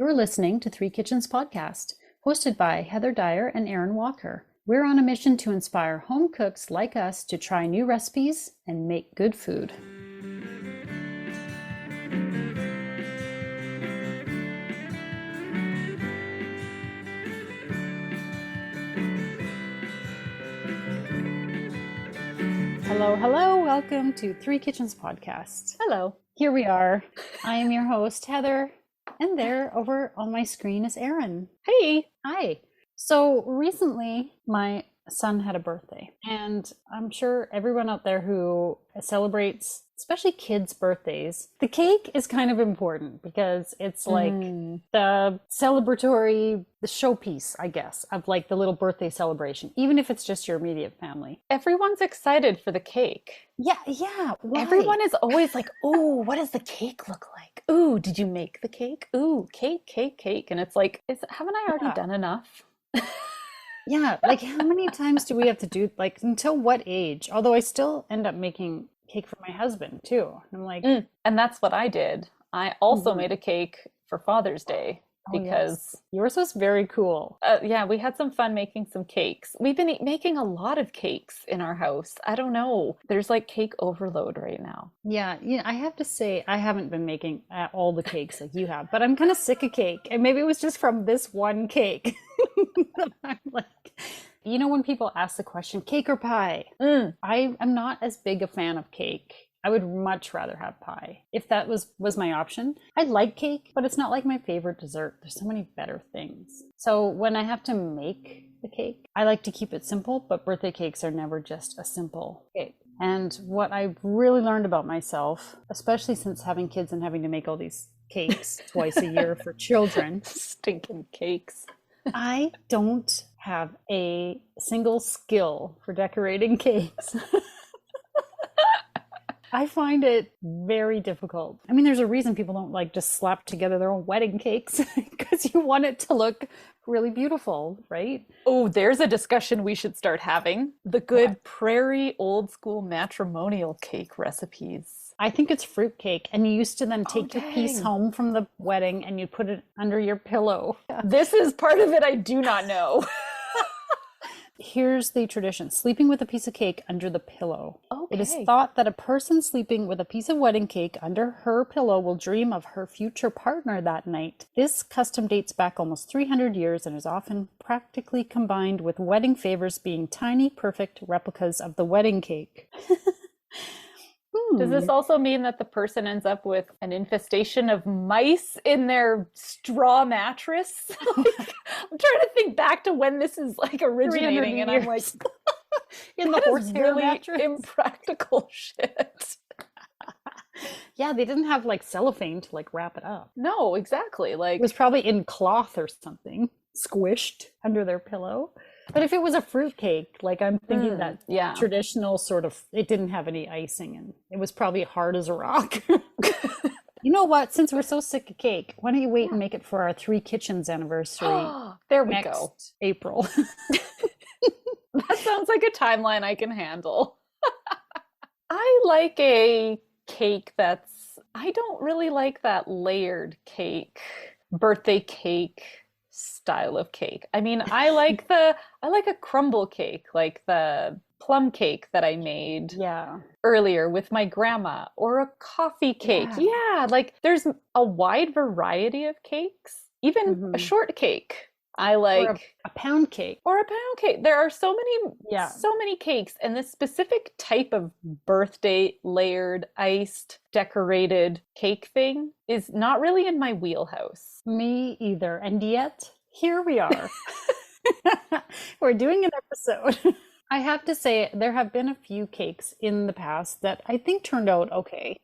You're listening to Three Kitchens Podcast, hosted by Heather Dyer and Aaron Walker. We're on a mission to inspire home cooks like us to try new recipes and make good food. Hello, welcome to Three Kitchens Podcast. Hello. Here we are. I am your host, Heather, and there over on my screen is Aaron. Hey. Hi. So recently, my son had a birthday, and I'm sure everyone out there who celebrates, especially kids' birthdays, the cake is kind of important because it's like the celebratory, the showpiece, I guess, of like the little birthday celebration, even if it's just your immediate family. Everyone's excited for the cake. Yeah. Why? Everyone is always like, ooh, what does the cake look like? Ooh, did you make the cake? Ooh, cake. And it's like, haven't I already done enough? Yeah, like how many times do we have to do, like until what age? Although I still end up making cake for my husband too. I'm like, and that's what I did. I also made a cake for Father's Day because yours was very cool. Yeah, we had some fun making some cakes. We've been making a lot of cakes in our house. I don't know. There's like cake overload right now. Yeah, I have to say I haven't been making all the cakes like you have, but I'm kind of sick of cake. And maybe it was just from this one cake. I'm like, when people ask the question, cake or pie? I am not as big a fan of cake. I would much rather have pie if that was my option. I like cake, but it's not like my favorite dessert. There's so many better things. So when I have to make the cake, I like to keep it simple, but birthday cakes are never just a simple cake. And what I've really learned about myself, especially since having kids and having to make all these cakes twice a year for children. Stinking cakes. I don't have a single skill for decorating cakes. I find it very difficult. I mean, there's a reason people don't like just slap together their own wedding cakes because you want it to look really beautiful, right? Oh, there's a discussion we should start having. The good prairie old school matrimonial cake recipes. I think it's fruit cake, and you used to then take your piece home from the wedding and you put it under your pillow. This is part of it I do not know. Here's the tradition: sleeping with a piece of cake under the pillow. Okay. It is thought that a person sleeping with a piece of wedding cake under her pillow will dream of her future partner that night. This custom dates back almost 300 years and is often practically combined with wedding favors being tiny, perfect replicas of the wedding cake. Does this also mean that the person ends up with an infestation of mice in their straw mattress? I'm trying to think back to when this is like originating, and I'm like, in the horsehair really mattress? Impractical shit. Yeah, they didn't have like cellophane to like wrap it up. No, exactly. Like it was probably in cloth or something, squished under their pillow. But if it was a fruit cake, like I'm thinking that traditional sort of, it didn't have any icing and it was probably hard as a rock. You know what? Since we're so sick of cake, why don't you wait and make it for our Three Kitchens anniversary? There we next go. April. That sounds like a timeline I can handle. I like a cake I don't really like that layered cake, birthday cake style of cake. I mean, I like a crumble cake, like the plum cake that I made earlier with my grandma, or a coffee cake. Yeah, like there's a wide variety of cakes, even a short cake. I like or a pound cake. Or a pound cake. There are so many cakes, and this specific type of birthday layered, iced, decorated cake thing is not really in my wheelhouse. Me either. And yet, here we are. We're doing an episode. I have to say, there have been a few cakes in the past that I think turned out okay.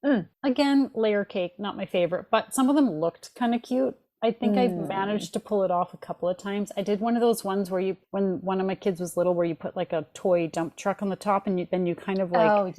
Again, layer cake, not my favorite, but some of them looked kind of cute. I think I managed to pull it off a couple of times. I did one of those ones where when one of my kids was little, where you put like a toy dump truck on the top, and then you kind of like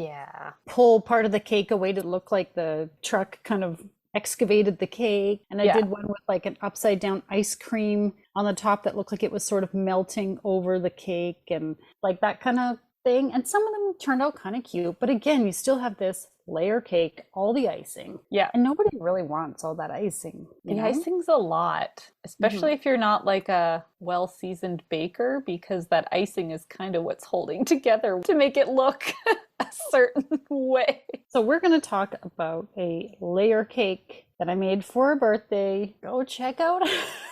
pull part of the cake away to look like the truck kind of excavated the cake. And I did one with like an upside down ice cream on the top that looked like it was sort of melting over the cake and like that kind of thing. And some of them turned out kind of cute. But again, you still have this layer cake, all the icing. Yeah. And nobody really wants all that icing, you The know? icing's a lot, especially if you're not like a well-seasoned baker, because that icing is kind of what's holding together to make it look a certain way. So we're going to talk about a layer cake that I made for a birthday. Go check out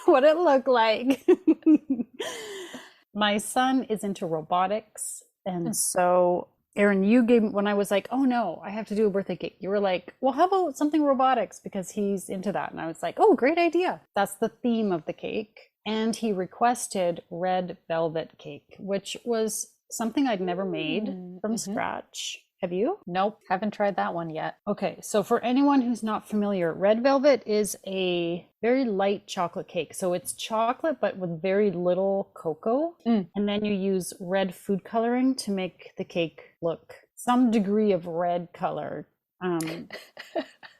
what it looked like. My son is into robotics, and so Erin, you gave when I was like, "Oh no, I have to do a birthday cake." You were like, "Well, how about something robotics because he's into that." And I was like, "Oh, great idea." That's the theme of the cake. And he requested red velvet cake, which was something I'd never made from scratch. Have you? Nope, haven't tried that one yet. Okay, so for anyone who's not familiar, red velvet is a very light chocolate cake. So it's chocolate, but with very little cocoa. And then you use red food coloring to make the cake look some degree of red color.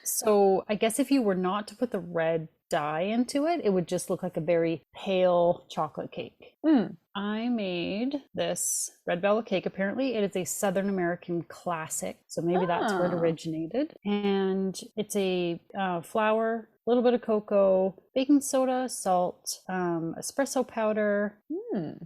So I guess if you were not to put the red dye into it, it would just look like a very pale chocolate cake. I made this red velvet cake. Apparently, it is a Southern American classic. So maybe that's where it originated. And it's a flour, a little bit of cocoa, baking soda, salt, espresso powder,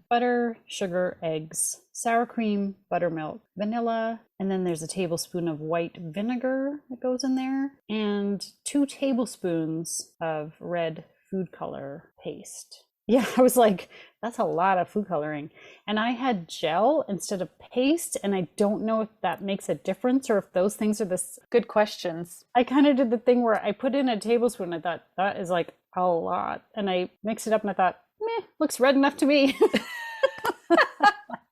butter, sugar, eggs, sour cream, buttermilk, vanilla, and then there's a tablespoon of white vinegar that goes in there, and 2 tablespoons of red food color paste. Yeah, I was like, that's a lot of food coloring. And I had gel instead of paste, and I don't know if that makes a difference or if those things are this. Good questions. I kind of did the thing where I put in a tablespoon. I thought, that is like a lot. And I mixed it up and I thought, meh, looks red enough to me.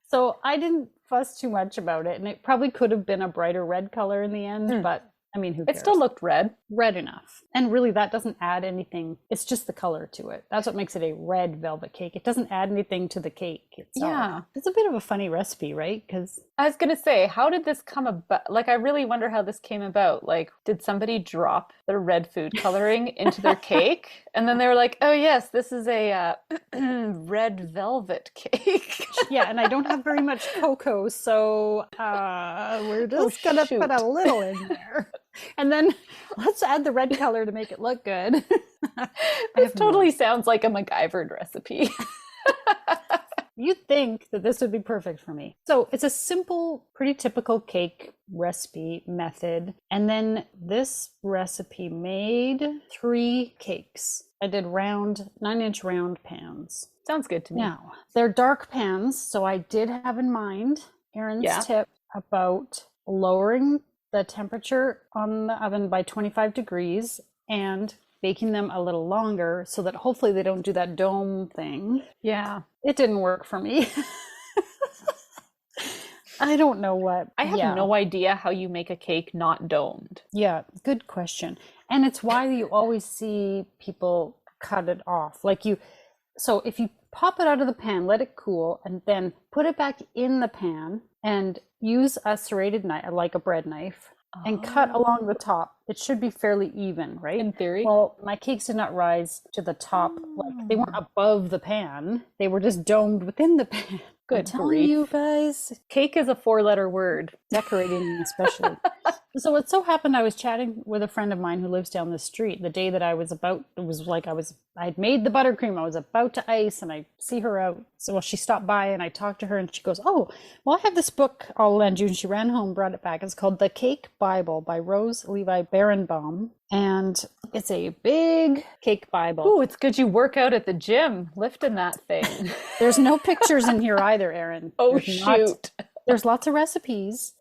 So I didn't fuss too much about it. And it probably could have been a brighter red color in the end, but I mean, who cares? It still looked red. Red enough. And really, that doesn't add anything. It's just the color to it. That's what makes it a red velvet cake. It doesn't add anything to the cake itself. Yeah. It's a bit of a funny recipe, right? Because I was going to say, how did this come about? Like, I really wonder how this came about. Like, did somebody drop their red food coloring into their cake? And then they were like, oh, yes, this is a red velvet cake. Yeah, and I don't have very much cocoa, so we're just going to put a little in there. And then let's add the red color to make it look good. This totally sounds like a MacGyvered recipe. You'd think that this would be perfect for me. So it's a simple, pretty typical cake recipe method. And then this recipe made 3 cakes. I did 9-inch round pans. Sounds good to me. Now, they're dark pans, so I did have in mind Erin's tip about lowering the temperature on the oven by 25 degrees and baking them a little longer so that hopefully they don't do that dome thing. Yeah. It didn't work for me. I don't know what. I have no idea how you make a cake not domed. Yeah, good question. And it's why you always see people cut it off. So if you pop it out of the pan, let it cool, and then put it back in the pan and use a serrated knife, like a bread knife, and cut along the top. It should be fairly even, right? In theory. Well, my cakes did not rise to the top. Like, they weren't above the pan. They were just domed within the pan. Good I'm telling you guys. Cake is a 4-letter word. Decorating especially. So it so happened I was chatting with a friend of mine who lives down the street the day that I had made the buttercream. I was about to ice and I see her out. So she stopped by and I talked to her and she goes, oh, well, I have this book I'll lend you. And she ran home, brought it back. It's called The Cake Bible by Rose Levi Barenbaum. And it's a big cake Bible. Ooh, it's good you work out at the gym lifting that thing. There's no pictures in here either, Erin. Oh, shoot. There's lots of recipes,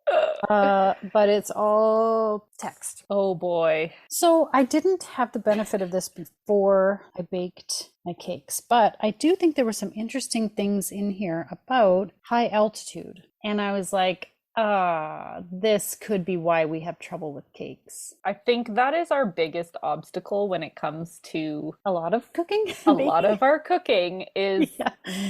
but it's all text. Oh boy. So I didn't have the benefit of this before I baked my cakes, but I do think there were some interesting things in here about high altitude. And I was like, this could be why we have trouble with cakes. I think that is our biggest obstacle when it comes to a lot of cooking. A lot of our cooking is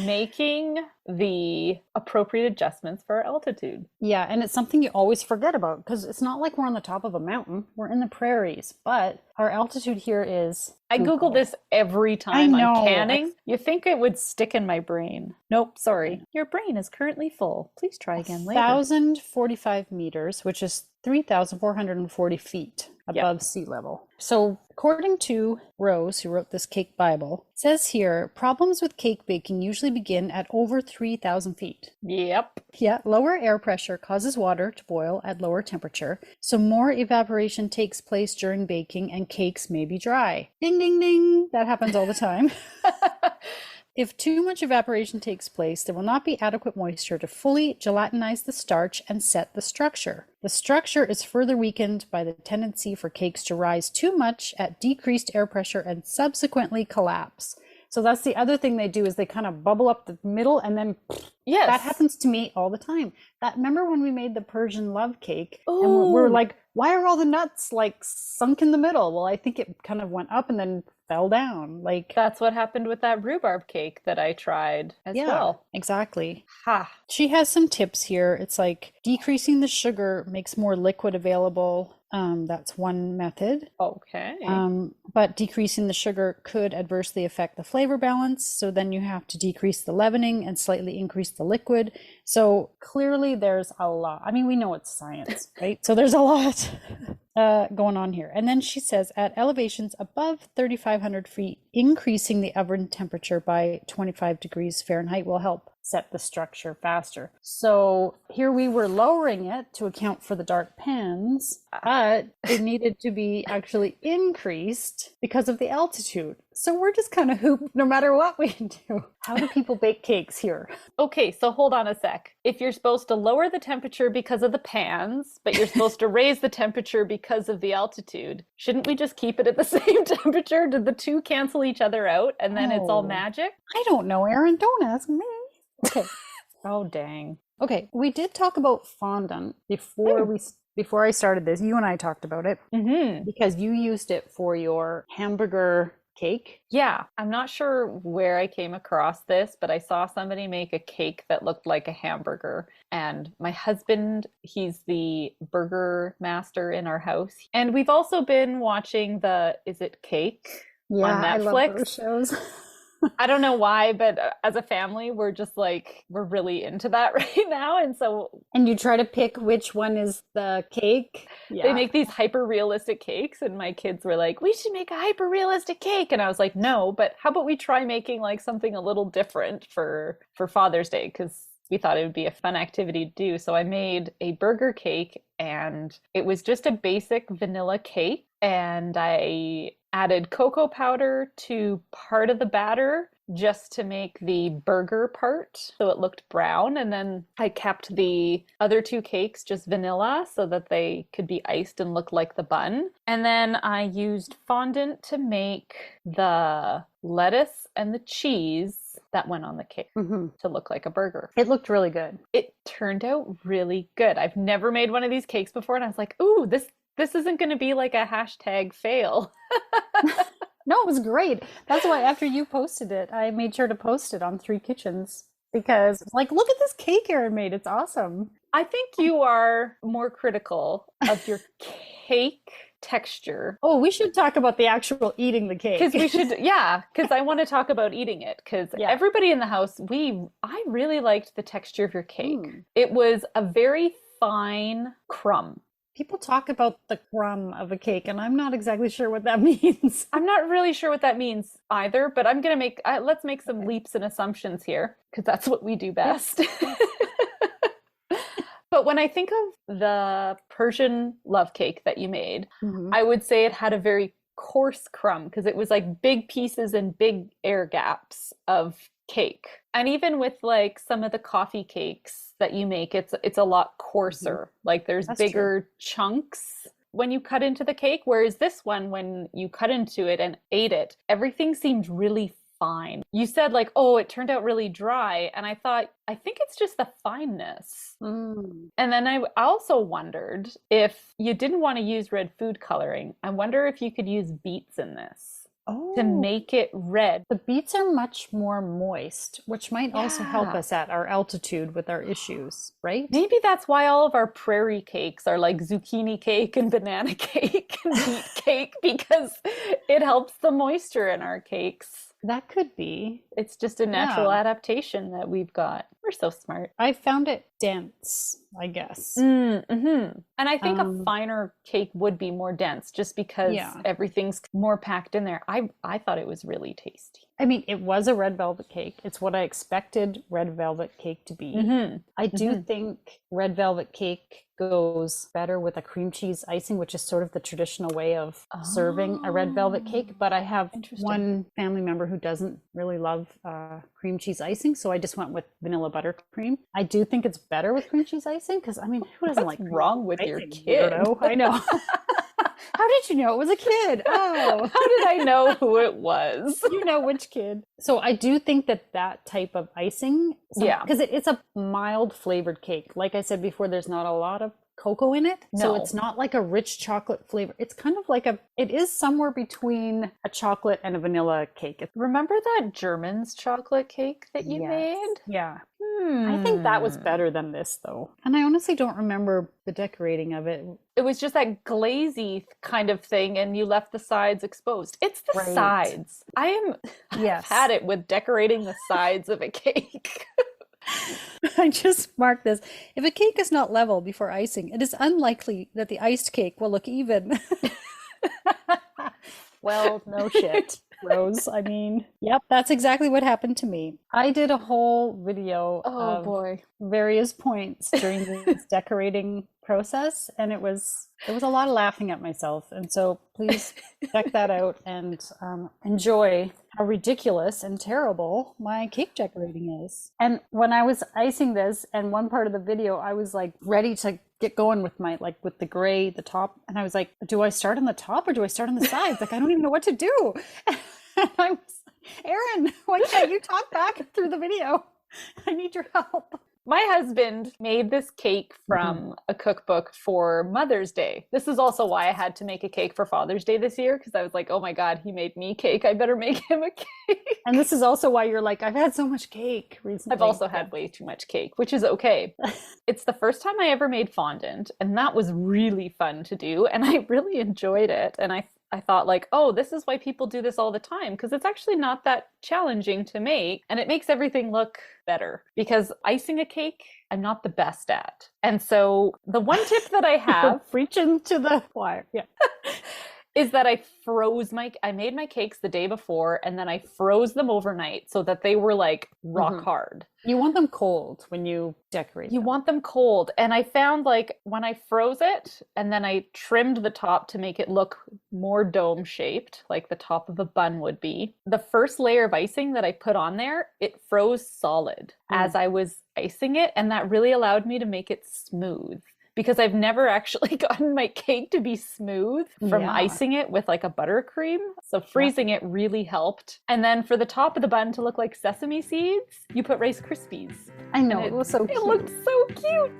making the appropriate adjustments for our altitude. Yeah, and it's something you always forget about because it's not like we're on the top of a mountain. We're in the prairies, but our altitude here is... I Google this every time I'm canning. You think it would stick in my brain. Nope, sorry. Your brain is currently full. Please try again later. 1,045 meters, which is 3,440 feet Yep. above sea level. So, according to Rose, who wrote this cake Bible, it says here problems with cake baking usually begin at over 3,000 feet. Yep. Yeah, lower air pressure causes water to boil at lower temperature, so more evaporation takes place during baking and cakes may be dry. Ding, ding, ding. That happens all the time. If too much evaporation takes place, there will not be adequate moisture to fully gelatinize the starch and set the structure. The structure is further weakened by the tendency for cakes to rise too much at decreased air pressure and subsequently collapse. So that's the other thing they do is they kind of bubble up the middle and then Yes. that happens to me all the time. Remember when we made the Persian love cake and we're Ooh. like, why are all the nuts like sunk in the middle? Well, I think it kind of went up and then fell down. Like, That's what happened with that rhurbarb cake that I tried as yeah, well. exactly. Ha. She has some tips here. It's like decreasing the sugar makes more liquid available. That's one method. Okay. But decreasing the sugar could adversely affect the flavor balance. So then you have to decrease the leavening and slightly increase the liquid. So clearly there's a lot. I mean, we know it's science, right? So there's a lot going on here. And then she says at elevations above 3,500 feet, increasing the oven temperature by 25 degrees Fahrenheit will help set the structure faster. So here we were lowering it to account for the dark pans, but it needed to be actually increased because of the altitude. So we're just kind of hooped no matter what we do. How do people bake cakes here? Okay, so hold on a sec. If you're supposed to lower the temperature because of the pans, but you're supposed to raise the temperature because of the altitude, shouldn't we just keep it at the same temperature? Did the two cancel each other out and then it's all magic? I don't know, Erin. Don't ask me. Okay. Oh, dang. Okay, we did talk about fondant before I started this. You and I talked about it because you used it for your hamburger cake. Yeah, I'm not sure where I came across this, but I saw somebody make a cake that looked like a hamburger. And my husband, he's the burger master in our house. And we've also been watching the Is It Cake on Netflix. I love those shows. I don't know why, but as a family, we're really into that right now. And you try to pick which one is the cake. They make these hyper realistic cakes, and my kids were like, we should make a hyper realistic cake. And I was like, no, but how about we try making like something a little different for Father's Day? Because we thought it would be a fun activity to do. So I made a burger cake, and it was just a basic vanilla cake. And I added cocoa powder to part of the batter just to make the burger part so it looked brown. And then I kept the other two cakes just vanilla so that they could be iced and look like the bun. And then I used fondant to make the lettuce and the cheese that went on the cake to look like a burger. It looked really good. It turned out really good. I've never made one of these cakes before, and I was like, ooh, this isn't going to be like a hashtag fail. No, it was great. That's why after you posted it, I made sure to post it on Three Kitchens because it's like, look at this cake Erin made. It's awesome. I think you are more critical of your cake texture. Oh, we should talk about the actual eating the cake. Because because I want to talk about eating it. Because everybody in the house, I really liked the texture of your cake. It was a very fine crumb. People talk about the crumb of a cake, and I'm not exactly sure what that means. I'm not really sure what that means either, but I'm going to let's make some leaps and assumptions here, because that's what we do best. But when I think of the Persian love cake that you made, I would say it had a very coarse crumb, because it was like big pieces and big air gaps of cake. And even with like some of the coffee cakes that you make, it's a lot coarser. Like there's bigger chunks when you cut into the cake, whereas this one, when you cut into it and ate it, everything seemed really fine. You said like, oh, it turned out really dry, and I thought, I think it's just the fineness. And then I also wondered if you didn't want to use red food coloring, I wonder if you could use beets in this. To make it red. The beets are much more moist, which might also help us at our altitude with our issues, right? Maybe that's why all of our prairie cakes are like zucchini cake and banana cake and beet cake, because it helps the moisture in our cakes. That could be. It's just a natural adaptation that we've got. We're so smart. I found it dense, I guess. Mm-hmm. And I think a Um, finer cake would be more dense just because yeah. everything's more packed in there. I thought it was really tasty. I mean, it was a red velvet cake. It's what I expected red velvet cake to be. Mm-hmm. I do Mm-hmm. think red velvet cake goes better with a cream cheese icing, which is sort of the traditional way of serving a red velvet Oh, cake. But I have interesting. one family member who doesn't really love cream cheese icing, so I just went with vanilla buttercream. I do think it's better with cream cheese icing because, I mean, who doesn't What's like cream wrong cheese with your icing? kid? Weirdo. I know. How did you know it was a kid? Oh. How did I know who it was? You know which kid. So I do think that that type of icing, Yeah. because it's a mild flavored cake. Like I said before, there's not a lot of cocoa in it. So No. it's not like a rich chocolate flavor. It's kind of like it is somewhere between a chocolate and a vanilla cake. Remember that German's chocolate cake that you Yes. made? Yeah. I think that was Hmm. better than this, though. And I honestly don't remember the decorating of it. It was just that glazy kind of thing, and you left the sides exposed. It's the Right. sides. I've Yes. had it with decorating the sides of a cake. I just marked this. If a cake is not level before icing, it is unlikely that the iced cake will look even. Well, no shit, Rose. I mean, yep, that's exactly what happened to me. I did a whole video Oh of boy. various points during this decorating process, and it was there was a lot of laughing at myself. And so please check that out and enjoy how ridiculous and terrible my cake decorating is. And when I was icing this, and one part of the video, I was like ready to get going with my with the gray, the top, and I was like, do I start on the top or do I start on the sides? Like I don't even know what to do. And I was, Erin, why can't you talk back through the video? I need your help. My husband made this cake from a cookbook for Mother's Day. This is also why I had to make a cake for Father's Day this year, because I was like, oh my God, he made me cake. I better make him a cake. And this is also why you're like, I've had so much cake recently. I've also had way too much cake, which is okay. It's the first time I ever made fondant, and that was really fun to do, and I really enjoyed it. And I thought like, oh, this is why people do this all the time, because it's actually not that challenging to make, and it makes everything look better. Because icing a cake, I'm not the best at. And so the one tip that I have preaching to the choir. Yeah. is that I made my cakes the day before, and then I froze them overnight so that they were like rock hard. You want them cold when you decorate You them. want them cold. And I found like when I froze it and then I trimmed the top to make it look more dome shaped, like the top of a bun would be, the first layer of icing that I put on there, it froze solid as I was icing it. And that really allowed me to make it smooth. Because I've never actually gotten my cake to be smooth from icing it with like a buttercream. So freezing it really helped. And then for the top of the bun to look like sesame seeds, you put Rice Krispies. I know, it was so cute. It looked so cute.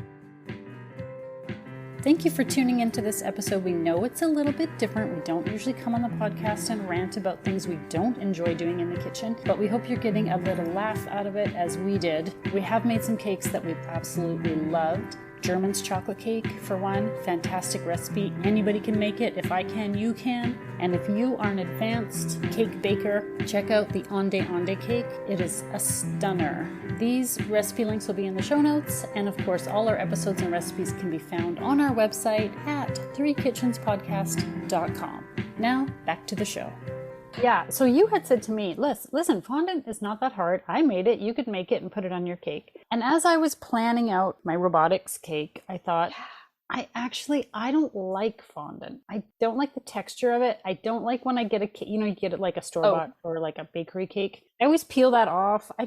Thank you for tuning into this episode. We know it's a little bit different. We don't usually come on the podcast and rant about things we don't enjoy doing in the kitchen, but we hope you're getting a little laugh out of it as we did. We have made some cakes that we've absolutely loved. German's chocolate cake, for one, fantastic recipe. Anybody can make it. If I can, you can. And if you are an advanced cake baker, check out the Onde Onde cake. It is a stunner. These recipe links will be in the show notes. And of course, all our episodes and recipes can be found on our website at threekitchenspodcast.com. Now, back to the show. Yeah, so you had said to me, listen, fondant is not that hard. I made it. You could make it and put it on your cake. And as I was planning out my robotics cake, I thought, I don't like fondant. I don't like the texture of it. I don't like when I get a cake, you get it like a store-bought or like a bakery cake. I always peel that off. I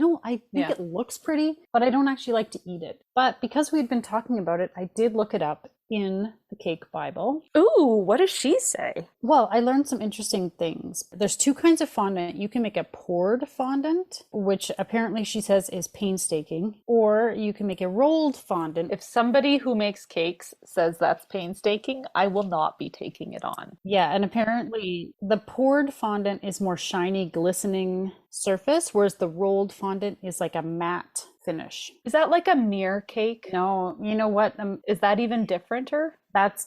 think it looks pretty, but I don't actually like to eat it. But because we'd been talking about it, I did look it up in the Cake Bible. Ooh, what does she say? Well, I learned some interesting things. There's two kinds of fondant. You can make a poured fondant, which apparently she says is painstaking, or you can make a rolled fondant. If somebody who makes cakes says that's painstaking, I will not be taking it on. Yeah, and apparently the poured fondant is more shiny, glistening surface, whereas the rolled fondant is like a matte finish. Is that like a mirror cake? No, you know what? Is that even differenter? That's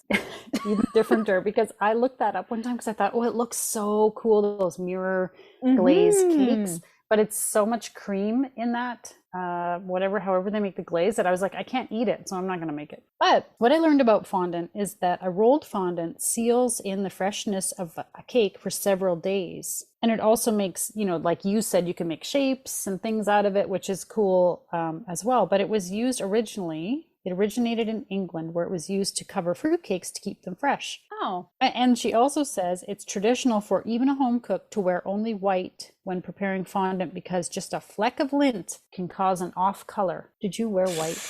even differenter because I looked that up one time because I thought, oh, it looks so cool, those mirror glazed cakes. But it's so much cream in that whatever, however they make the glaze, that I was like, I can't eat it, so I'm not going to make it. But what I learned about fondant is that a rolled fondant seals in the freshness of a cake for several days. And it also makes, like you said, you can make shapes and things out of it, which is cool as well. But it was used originally. It originated in England, where it was used to cover fruitcakes to keep them fresh. Oh. And she also says it's traditional for even a home cook to wear only white when preparing fondant because just a fleck of lint can cause an off color. Did you wear white?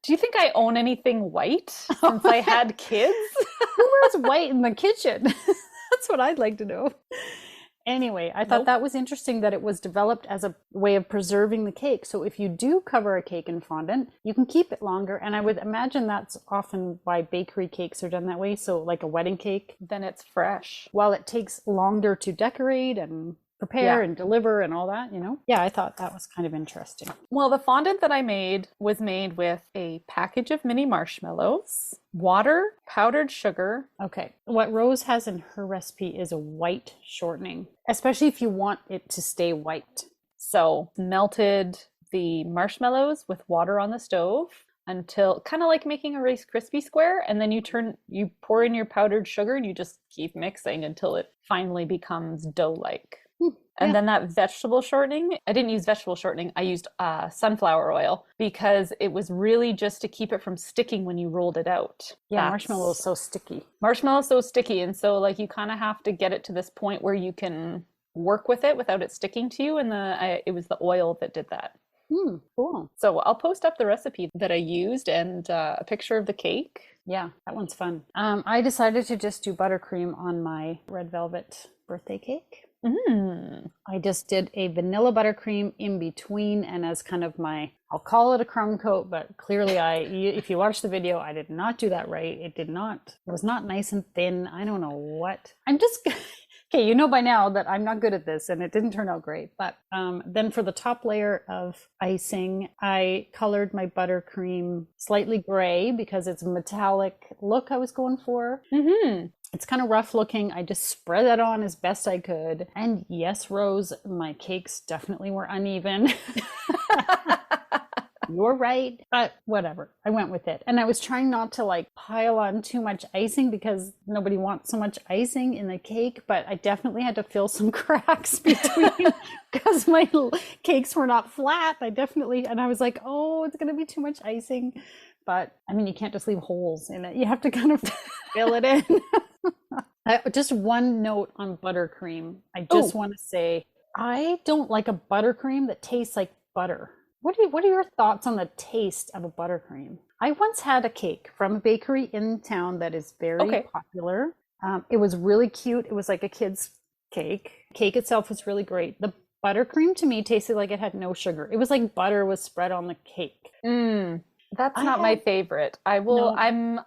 Do you think I own anything white since I had kids? Who wears white in the kitchen? That's what I'd like to know. Anyway, I thought that was interesting that it was developed as a way of preserving the cake. So if you do cover a cake in fondant, you can keep it longer. And I would imagine that's often why bakery cakes are done that way. So like a wedding cake, then it's fresh. While it takes longer to decorate and prepare and deliver and all that, Yeah, I thought that was kind of interesting. Well, the fondant that I made was made with a package of mini marshmallows, water, powdered sugar. Okay. What Rose has in her recipe is a white shortening, especially if you want it to stay white. So melted the marshmallows with water on the stove until kind of like making a Rice Krispie square. And then you pour in your powdered sugar and you just keep mixing until it finally becomes dough-like. And then that vegetable shortening, I didn't use vegetable shortening. I used sunflower oil because it was really just to keep it from sticking when you rolled it out. Yeah, marshmallow is so sticky. Marshmallow is so sticky. And so like you kind of have to get it to this point where you can work with it without it sticking to you. And it was the oil that did that. Cool. So I'll post up the recipe that I used and a picture of the cake. Yeah, that one's fun. I decided to just do buttercream on my red velvet birthday cake. I just did a vanilla buttercream in between and as kind of I'll call it a crumb coat, but clearly if you watch the video, I did not do that right. It was not nice and thin. I don't know what. Okay, you know by now that I'm not good at this and it didn't turn out great. But then for the top layer of icing, I colored my buttercream slightly gray because it's a metallic look I was going for. It's kind of rough looking. I just spread that on as best I could. And yes, Rose, my cakes definitely were uneven. You're right, but whatever. I went with it. And I was trying not to pile on too much icing because nobody wants so much icing in the cake, but I definitely had to fill some cracks between because my cakes were not flat. And I was like, oh, it's going to be too much icing. But I mean, you can't just leave holes in it. You have to kind of fill it in. Just one note on buttercream. I just want to say, I don't like a buttercream that tastes like butter. What are your thoughts on the taste of a buttercream? I once had a cake from a bakery in town that is very popular. It was really cute. It was like a kid's cake. Cake itself was really great. The buttercream to me tasted like it had no sugar. It was like butter was spread on the cake. That's not my favorite. I'm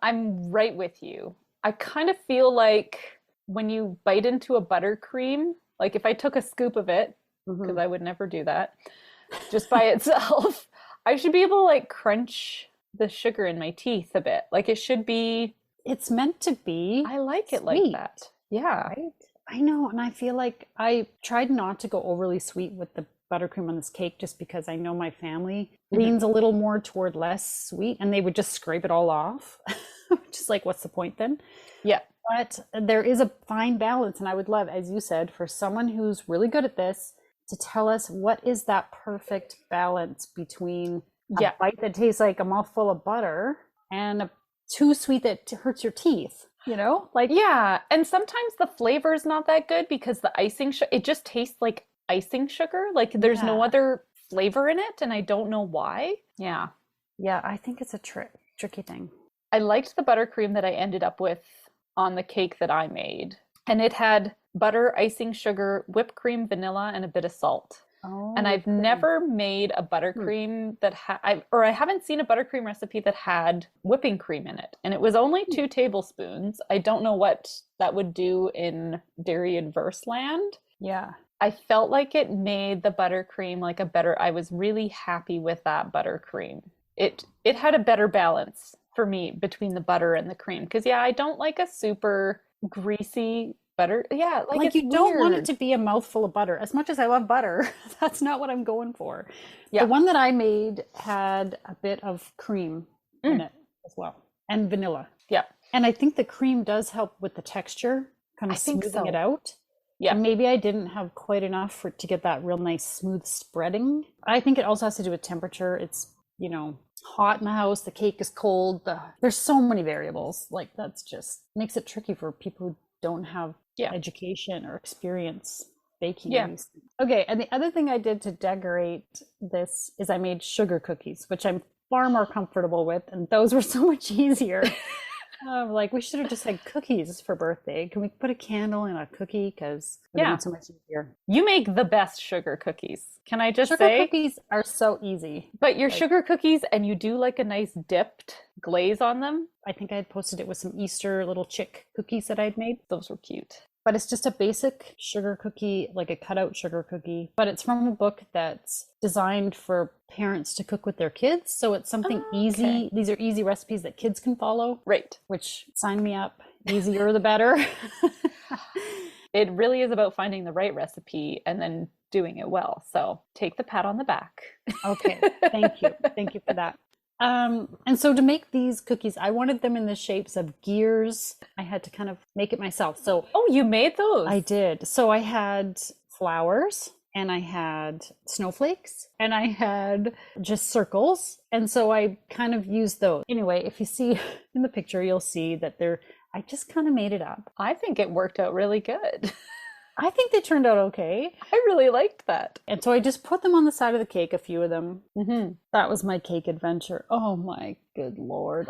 right with you. I kind of feel like when you bite into a buttercream, like if I took a scoop of it, because I would never do that, just by itself, I should be able to crunch the sugar in my teeth a bit. Like it should be. It's meant to be. I like it sweet. Like that. Yeah. Right? I know. And I feel like I tried not to go overly sweet with the buttercream on this cake just because I know my family leans a little more toward less sweet and they would just scrape it all off. Just like, what's the point then? Yeah. But there is a fine balance. And I would love, as you said, for someone who's really good at this to tell us what is that perfect balance between a bite that tastes like a mouthful of butter and too sweet that hurts your teeth, Yeah. And sometimes the flavor is not that good because the icing, it just tastes like icing sugar. Like there's no other flavor in it. And I don't know why. Yeah. Yeah. I think it's a tricky thing. I liked the buttercream that I ended up with on the cake that I made. And it had butter, icing sugar, whipped cream, vanilla, and a bit of salt. Oh, and I've never made a buttercream that I haven't seen a buttercream recipe that had whipping cream in it. And it was only 2 tablespoons. I don't know what that would do in dairy adverse land. Yeah. I felt like it made the buttercream I was really happy with that buttercream. It had a better balance for me between the butter and the cream. Because I don't like a super greasy Butter? Yeah, like Like it's you don't want it weird. to be a mouthful of butter. As much as I love butter, that's not what I'm going for. The Yeah. one that I made had a bit of cream in Mm, it as well, and vanilla. yeah. And I think the cream does help with the texture, kind I of think smoothing it so. out. Yeah. And maybe I didn't have quite enough for to get that real nice smooth spreading. I think it also has to do with temperature. It's, hot in the house, the cake is cold. There's so many variables. Like that's just makes it tricky for people who don't have Yeah. education or experience baking Yeah. these things. Okay, and the other thing I did to decorate this is I made sugar cookies, which I'm far more comfortable with, and those were so much easier. Like we should have just had cookies for birthday. Can we put a candle in a cookie? Because it would have Yeah. been so much easier. You make the best sugar cookies. Can I just Sugar say? cookies are so easy. But your Like sugar cookies, and you do like a nice dipped glaze on them. I think I had posted it with some Easter little chick cookies that I'd made. Those were cute. But it's just a basic sugar cookie, like a cutout sugar cookie. But it's from a book that's designed for parents to cook with their kids. So it's something Oh, easy. okay. These are easy recipes that kids can follow, Right. which sign me up. Easier the better. It really is about finding the right recipe and then doing it well. So take the pat on the back. Okay, thank you. Thank you for that. And so to make these cookies, I wanted them in the shapes of gears. I had to kind of make it myself. So Oh, you made those? I did. So I had flowers and I had snowflakes and I had just circles. And so I kind of used those. Anyway, if you see in the picture, you'll see that I just kind of made it up. I think it worked out really good. I think they turned out okay. I really liked that. And so I just put them on the side of the cake, a few of them. Mm-hmm. That was my cake adventure. Oh my good Lord.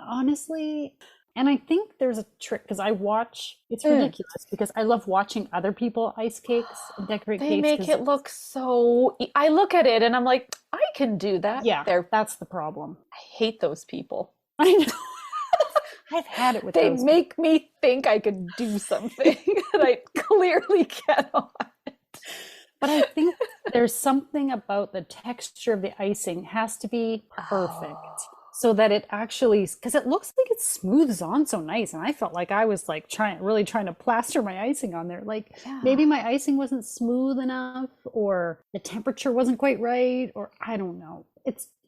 Honestly, and I think there's a trick because it's ridiculous because I love watching other people ice cakes and decorate They cakes. make it look so... I look at it and I'm like, I can do that. Yeah, I that's the problem. hate those people. I know. I've had it with They those. make me think I could do something that I clearly cannot. But I think there's something about the texture of the icing has to be perfect. So that it actually, because it looks like it smooths on so nice, and I felt like I was like really trying to plaster my icing on there. Like maybe my icing wasn't smooth enough, or the temperature wasn't quite right, or I don't know.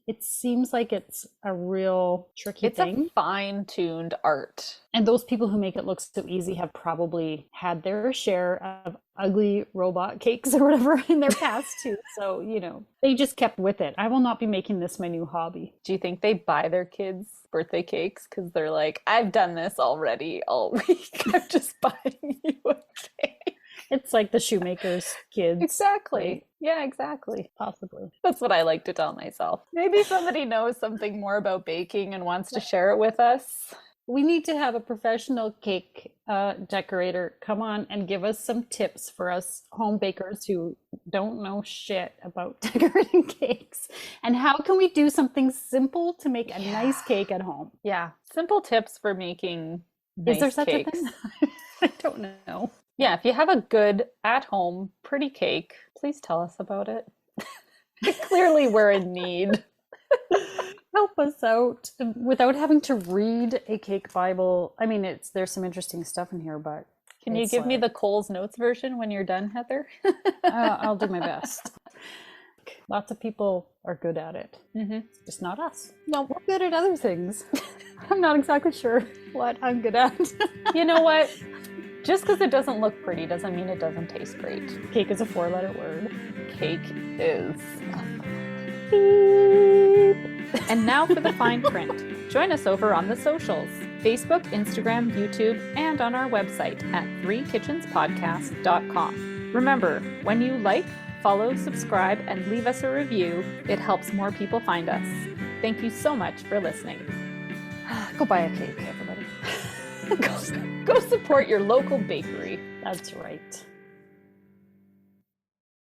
It seems like it's a real tricky thing. It's a fine-tuned art. And those people who make it look so easy have probably had their share of ugly robot cakes or whatever in their past too. So, they just kept with it. I will not be making this my new hobby. Do you think they buy their kids birthday cakes because they're like, I've done this already all week. I'm just buying you a cake. It's like the shoemaker's kids. Exactly. Right? Yeah, exactly. Possibly. That's what I like to tell myself. Maybe somebody knows something more about baking and wants to share it with us. We need to have a professional cake decorator come on and give us some tips for us home bakers who don't know shit about decorating cakes. And how can we do something simple to make a nice cake at home? Yeah. Simple tips for making nice Is there such cakes. a thing? I don't know. Yeah, if you have a good at-home pretty cake, please tell us about it. Clearly we're in need. Help us out without having to read a cake Bible. I mean, there's some interesting stuff in here, but Can you give me the Coles Notes version when you're done, Heather? I'll do my best. Lots of people are good at it. Mm-hmm. It's just not us. No, We're good at other things. I'm not exactly sure what I'm good at. you know what? Just because it doesn't look pretty doesn't mean it doesn't taste great. Cake is a 4-letter word. Cake is. Beep. And now for the fine print. Join us over on the socials: Facebook, Instagram, YouTube, and on our website at 3kitchenspodcast.com. Remember, when you like, follow, subscribe, and leave us a review, it helps more people find us. Thank you so much for listening. Go buy a cake, everybody. Go support your local bakery. That's right.